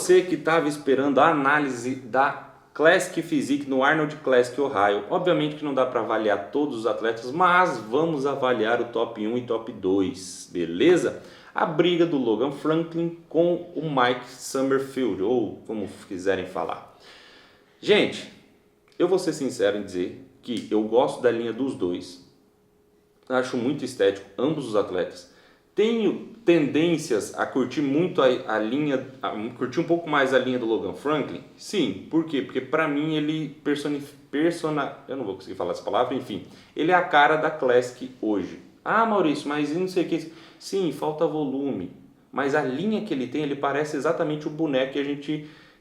você que estava esperando a análise da Classic Physique no Arnold Classic Ohio, obviamente que não dá para avaliar todos os atletas, mas vamos avaliar o top 1 e top 2, beleza? A briga do Logan Franklin com o Mike Summerfield, ou como quiserem falar. Gente, eu vou ser sincero em dizer que eu gosto da linha dos dois, acho muito estético ambos os atletas. Tenho tendências a curtir muito a linha, curtir um pouco mais a linha do Logan Franklin? Sim, por quê? Porque pra mim ele eu não vou conseguir falar essa palavra, enfim, ele é a cara da Classic hoje. Ah, Maurício, mas não sei o que. Sim, falta volume, mas a linha que ele tem, ele parece exatamente o boneco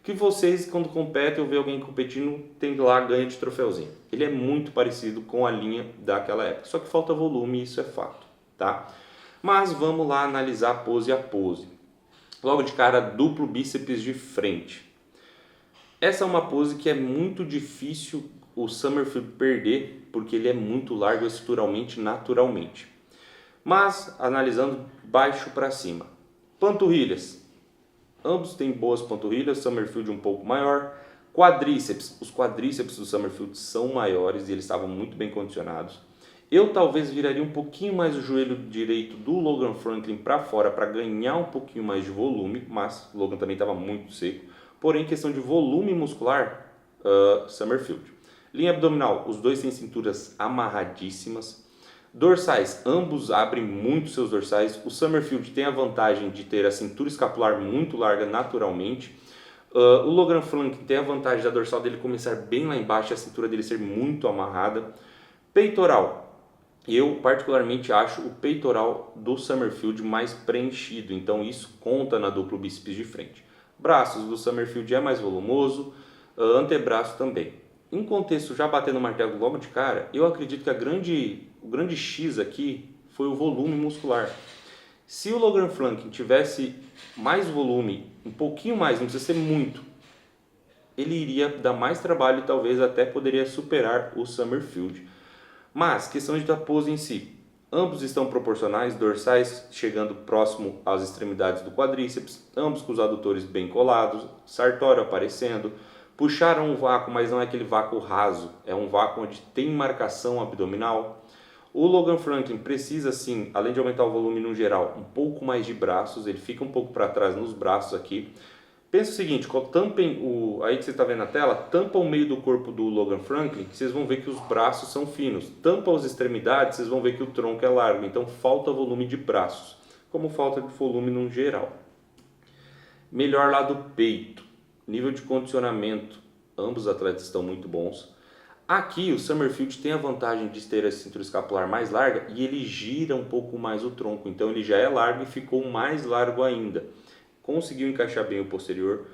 que vocês quando competem ou vê alguém competindo, tem lá, ganha de troféuzinho. Ele é muito parecido com a linha daquela época, só que falta volume, isso é fato, tá? Mas vamos lá analisar pose a pose. Logo de cara, duplo bíceps de frente. Essa é uma pose que é muito difícil o Summerfield perder, porque ele é muito largo estruturalmente, naturalmente. Mas, analisando baixo para cima. Panturrilhas. Ambos têm boas panturrilhas, Summerfield um pouco maior. Quadríceps. Os quadríceps do Summerfield são maiores e eles estavam muito bem condicionados. Eu talvez viraria um pouquinho mais o joelho direito do Logan Franklin para fora para ganhar um pouquinho mais de volume, mas o Logan também estava muito seco. Porém, questão de volume muscular, Summerfield. Linha abdominal, os dois têm cinturas amarradíssimas. Dorsais, ambos abrem muito seus dorsais. O Summerfield tem a vantagem de ter a cintura escapular muito larga naturalmente. O Logan Franklin tem a vantagem da dorsal dele começar bem lá embaixo e a cintura dele ser muito amarrada. Peitoral. Eu particularmente acho o peitoral do Summerfield mais preenchido, então isso conta na duplo bíceps de frente. Braços do Summerfield é mais volumoso, antebraço também. Em contexto, já batendo o martelo logo de cara, eu acredito que o grande X aqui foi o volume muscular. Se o Logan Franklin tivesse mais volume, um pouquinho mais, não precisa ser muito, ele iria dar mais trabalho e talvez até poderia superar o Summerfield. Mas, questão da pose em si, ambos estão proporcionais, dorsais chegando próximo às extremidades do quadríceps, ambos com os adutores bem colados, sartório aparecendo, puxaram um vácuo, mas não é aquele vácuo raso, é um vácuo onde tem marcação abdominal. O Logan Franklin precisa sim, além de aumentar o volume no geral, um pouco mais de braços, ele fica um pouco para trás nos braços aqui. Pensa o seguinte, tampem aí que você está vendo na tela, tampa o meio do corpo do Logan Franklin, que vocês vão ver que os braços são finos. Tampa as extremidades, vocês vão ver que o tronco é largo, então falta volume de braços, como falta de volume no geral. Melhor lado do peito, nível de condicionamento, ambos os atletas estão muito bons. Aqui o Summerfield tem a vantagem de ter a cintura escapular mais larga e ele gira um pouco mais o tronco, então ele já é largo e ficou mais largo ainda. Conseguiu encaixar bem o posterior.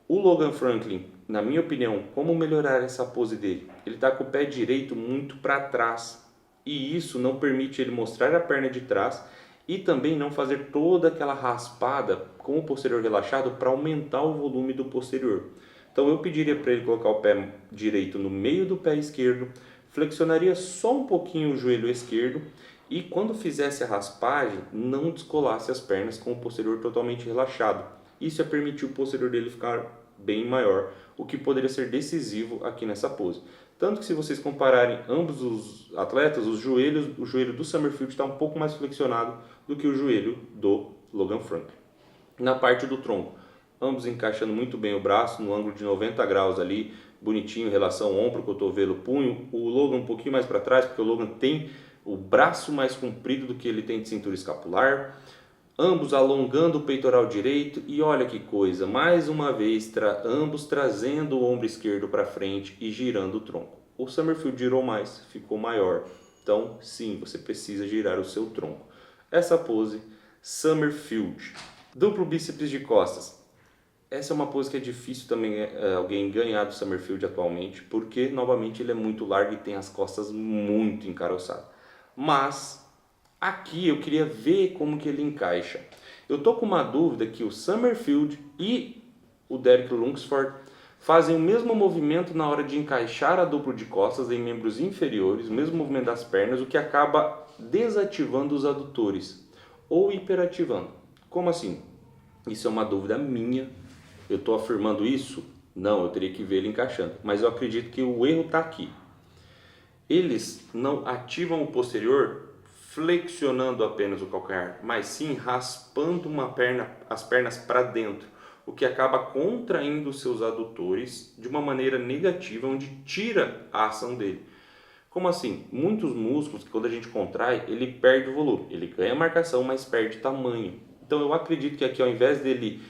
O Logan Franklin, na minha opinião, como melhorar essa pose dele? Ele está com o pé direito muito para trás e isso não permite ele mostrar a perna de trás e também não fazer toda aquela raspada com o posterior relaxado para aumentar o volume do posterior. Então eu pediria para ele colocar o pé direito no meio do pé esquerdo, flexionaria só um pouquinho o joelho esquerdo e quando fizesse a raspagem, não descolasse as pernas com o posterior totalmente relaxado. Isso ia permitir o posterior dele ficar bem maior, o que poderia ser decisivo aqui nessa pose. Tanto que se vocês compararem ambos os atletas, o joelho do Summerfield está um pouco mais flexionado do que o joelho do Logan Franklin. Na parte do tronco, ambos encaixando muito bem o braço no ângulo de 90 graus ali, bonitinho, relação ombro, cotovelo, punho. O Logan um pouquinho mais para trás, porque o Logan tem o braço mais comprido do que ele tem de cintura escapular, ambos alongando o peitoral direito e olha que coisa, mais uma vez ambos trazendo o ombro esquerdo para frente e girando o tronco. O Summerfield girou mais, ficou maior, então sim, você precisa girar o seu tronco. Essa pose, Summerfield. Duplo bíceps de costas. Essa é uma pose que é difícil também alguém ganhar do Summerfield atualmente, porque novamente ele é muito largo e tem as costas muito encaroçadas. Mas aqui eu queria ver como que ele encaixa. Eu tô com uma dúvida que o Summerfield e o Derek Lunsford fazem o mesmo movimento na hora de encaixar a duplo de costas em membros inferiores, o mesmo movimento das pernas, o que acaba desativando os adutores ou hiperativando. Como assim? Isso é uma dúvida minha, Eu estou afirmando isso? Não, eu teria que ver ele encaixando. Mas eu acredito que o erro está aqui. Eles não ativam o posterior flexionando apenas o calcanhar, mas sim raspando as pernas para dentro, o que acaba contraindo os seus adutores de uma maneira negativa, onde tira a ação dele. Como assim? Muitos músculos, quando a gente contrai, ele perde o volume, ele ganha marcação, mas perde tamanho. Então eu acredito que aqui, ao invés dele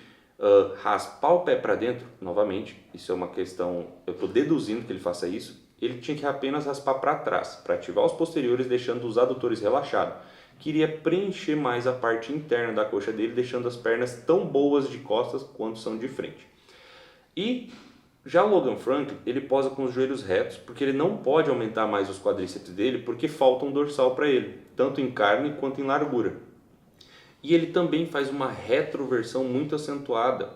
raspar o pé para dentro, novamente, isso é uma questão, eu estou deduzindo que ele faça isso, ele tinha que apenas raspar para trás, para ativar os posteriores, deixando os adutores relaxados. Queria preencher mais a parte interna da coxa dele, deixando as pernas tão boas de costas quanto são de frente. E já o Logan Franklin, ele posa com os joelhos retos, porque ele não pode aumentar mais os quadríceps dele, porque falta um dorsal para ele, tanto em carne quanto em largura. E ele também faz uma retroversão muito acentuada.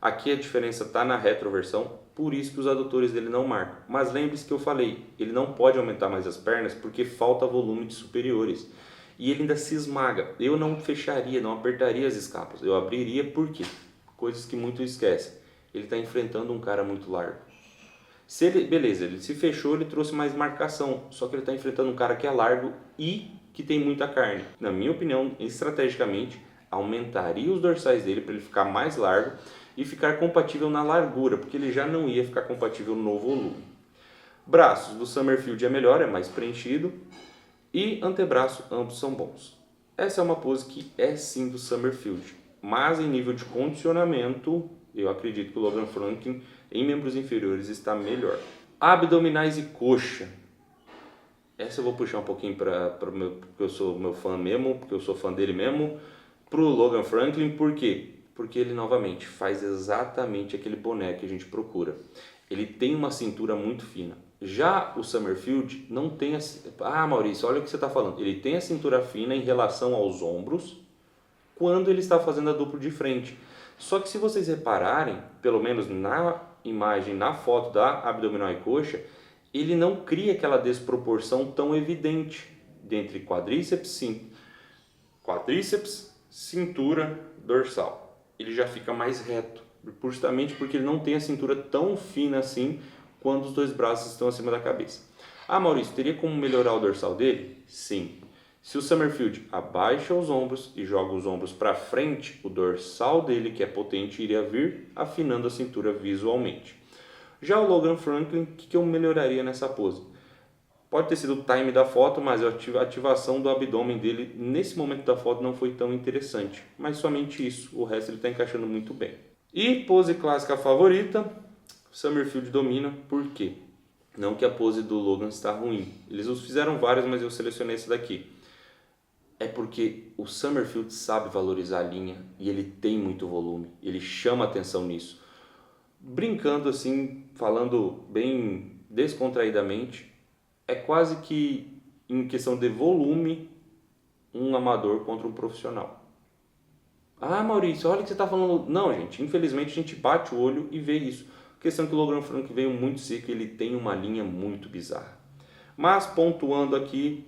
Aqui a diferença está na retroversão, por isso que os adutores dele não marcam. Mas lembre-se que eu falei, ele não pode aumentar mais as pernas porque falta volume de superiores. E ele ainda se esmaga. Eu não fecharia, não apertaria as escapas. Eu abriria por quê? Coisas que muitos esquecem. Ele está enfrentando um cara muito largo. Se ele, beleza, ele se fechou, ele trouxe mais marcação. Só que ele está enfrentando um cara que é largo e que tem muita carne. Na minha opinião, estrategicamente, aumentaria os dorsais dele para ele ficar mais largo e ficar compatível na largura, porque ele já não ia ficar compatível no volume. Braços do Summerfield é melhor, é mais preenchido. E antebraço, ambos são bons. Essa é uma pose que é sim do Summerfield, mas em nível de condicionamento, eu acredito que o Logan Franklin em membros inferiores está melhor. Abdominais e coxa. Essa eu vou puxar um pouquinho porque eu sou meu fã mesmo, porque eu sou fã dele mesmo, pro Logan Franklin. Por quê? Porque ele novamente faz exatamente aquele boné que a gente procura. Ele tem uma cintura muito fina. Já o Summerfield não tem a... Ah, Maurício, olha o que você está falando. Ele tem a cintura fina em relação aos ombros quando ele está fazendo a duplo de frente. Só que se vocês repararem, pelo menos na imagem, na foto da abdominal e coxa, ele não cria aquela desproporção tão evidente entre quadríceps, cintura, dorsal. Ele já fica mais reto, justamente porque ele não tem a cintura tão fina assim quando os dois braços estão acima da cabeça. Ah, Maurício, teria como melhorar o dorsal dele? Sim. Se o Summerfield abaixa os ombros e joga os ombros para frente, o dorsal dele, que é potente, iria vir afinando a cintura visualmente. Já o Logan Franklin, o que eu melhoraria nessa pose? Pode ter sido o time da foto, mas a ativação do abdômen dele nesse momento da foto não foi tão interessante. Mas somente isso, o resto ele está encaixando muito bem. E pose clássica favorita, Summerfield domina. Por quê? Não que a pose do Logan está ruim. Eles os fizeram várias, mas eu selecionei essa daqui. É porque o Summerfield sabe valorizar a linha e ele tem muito volume. Ele chama atenção nisso. Brincando assim, falando bem descontraidamente, é quase que em questão de volume um amador contra um profissional. Ah, Maurício, olha o que você está falando. Não, gente, infelizmente a gente bate o olho e vê isso. A questão é que o Logan Franklin veio muito seco e ele tem uma linha muito bizarra. Mas pontuando aqui,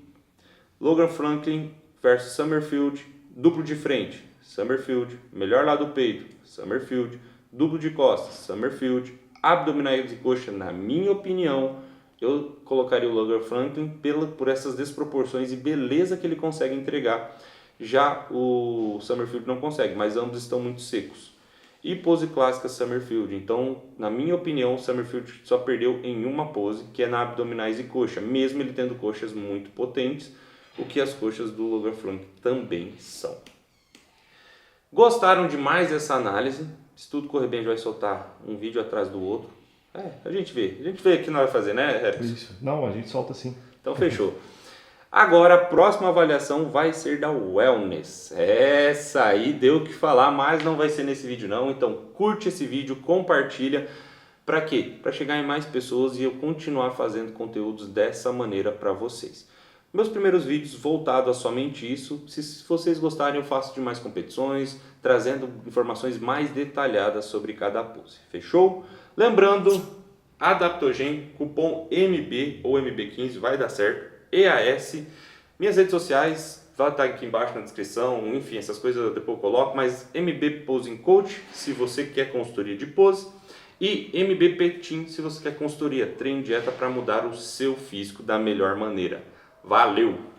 Logan Franklin versus Summerfield, duplo de frente, Summerfield, melhor lado do peito, Summerfield, duplo de costas, Summerfield, abdominais e coxa, na minha opinião, eu colocaria o Logan Franklin por essas desproporções e beleza que ele consegue entregar. Já o Summerfield não consegue, mas ambos estão muito secos. E pose clássica Summerfield. Então, na minha opinião, o Summerfield só perdeu em uma pose, que é na abdominais e coxa, mesmo ele tendo coxas muito potentes, o que as coxas do Logan Franklin também são. Gostaram demais dessa análise? Se tudo correr bem, a gente vai soltar um vídeo atrás do outro. A gente vê o que nós vamos fazer, né, Rex? Isso. Não, a gente solta sim. Então fechou. Agora a próxima avaliação vai ser da Wellness. Essa aí deu o que falar, mas não vai ser nesse vídeo não. Então curte esse vídeo, compartilha. Para quê? Para chegar em mais pessoas e eu continuar fazendo conteúdos dessa maneira para vocês. Meus primeiros vídeos voltados a somente isso. Se vocês gostarem, eu faço de mais competições, trazendo informações mais detalhadas sobre cada pose. Fechou? Lembrando, Adaptogen, cupom MB ou MB15, vai dar certo. EAS, minhas redes sociais, vai estar aqui embaixo na descrição, enfim, essas coisas depois eu coloco, mas MB Posing Coach, se você quer consultoria de pose, e MB Team, se você quer consultoria, treino, dieta para mudar o seu físico da melhor maneira. Valeu!